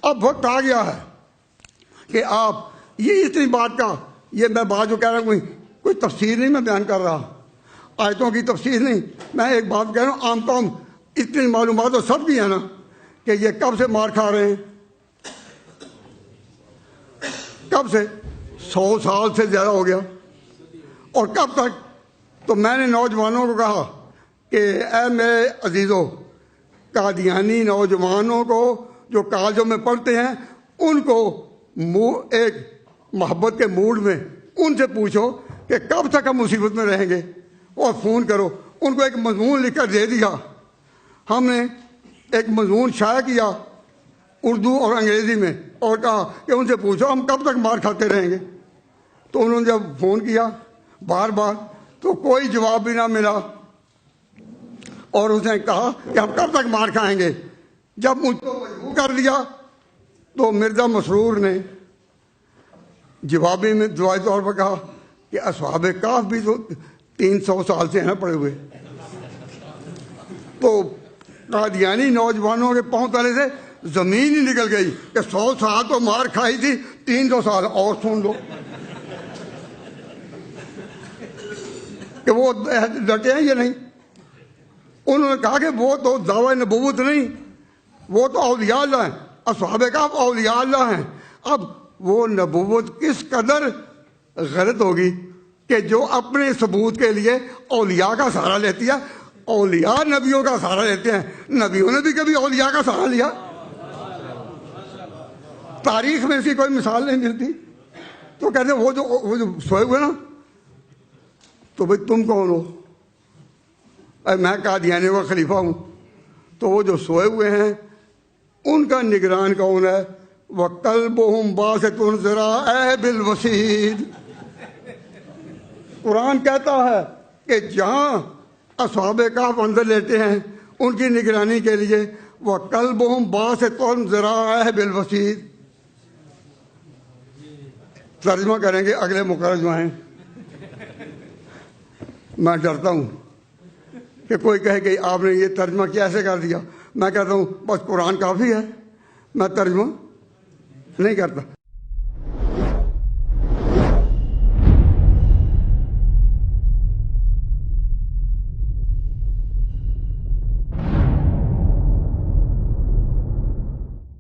اب وقت آ گیا ہے کہ آپ یہ اتنی بات کا، یہ میں بات جو کہہ رہا ہوں کوئی تفسیر نہیں میں بیان کر رہا، آیتوں کی تفسیر نہیں، میں ایک بات کہہ رہا ہوں، عام قوم اتنی معلومات تو سب کی ہے نا کہ یہ کب سے مار کھا رہے ہیں، کب سے 100 سال سے زیادہ ہو گیا، اور کب تک؟ تو میں نے نوجوانوں کو کہا کہ اے میرے عزیزوں، قادیانی نوجوانوں کو جو کالجوں میں پڑھتے ہیں ان کو ایک محبت کے موڈ میں ان سے پوچھو کہ کب تک ہم مصیبت میں رہیں گے، اور فون کرو ان کو، ایک مضمون لکھ کر دے دیا، ہم نے ایک مضمون شائع کیا اردو اور انگریزی میں، اور کہا کہ ان سے پوچھو ہم کب تک مار کھاتے رہیں گے۔ تو انہوں نے جب فون کیا بار بار تو کوئی جواب بھی نہ ملا، اور اس نے کہا کہ ہم کب تک مار کھائیں گے۔ جب مجھ کو مجبور کر دیا تو مرزا مسرور نے جوابی میں دعائی طور پر کہا کہ اصحاب کہف بھی تو 300 سال سے ہیں پڑے ہوئے، تو قادیانی نوجوانوں کے پاؤں تلے سے زمین ہی نکل گئی کہ 100 سال تو مار کھائی تھی، 300 سال اور سن لو کہ وہ ڈٹے ہیں یا نہیں۔ انہوں نے کہا کہ وہ تو دعوی نبوت نہیں، وہ تو اولیاء اللہ ہیں، اصحاب کہف اولیاء اللہ ہیں۔ اب وہ نبوت کس قدر غلط ہوگی کہ جو اپنے ثبوت کے لیے اولیاء کا سہارا لیتی ہے، اولیاء نبیوں کا سہارا لیتے ہیں، نبیوں نے بھی کبھی اولیاء کا سہارا لیا؟ تاریخ میں اس کی کوئی مثال نہیں ملتی۔ تو کہتے ہیں وہ جو سوئے ہوئے نا، تو بھائی تم کون ہو؟ میں قادیانیوں کا خلیفہ ہوں، تو وہ جو سوئے ہوئے ہیں ان کا نگران کون ہے؟ وَقَلْبُهُمْ بَاسِطٌ ذِرَاعَیْهِ بِالْوَسِیدِ۔ قرآن کہتا ہے کہ جہاں اصحاب کہف اندر لیتے ہیں ان کی نگرانی کے لیے وَقَلْبُهُمْ بَاسِطٌ ذِرَاعَیْهِ بِالْوَسِیدِ۔ ترجمہ کریں گے اگلے مقرر جو ہیں۔ میں ڈرتا ہوں کہ کوئی کہے کہ آپ نے یہ ترجمہ کیسے کر دیا۔ میں کہتا ہوں بس قرآن کافی ہے، میں ترجمہ نہیں کرتا۔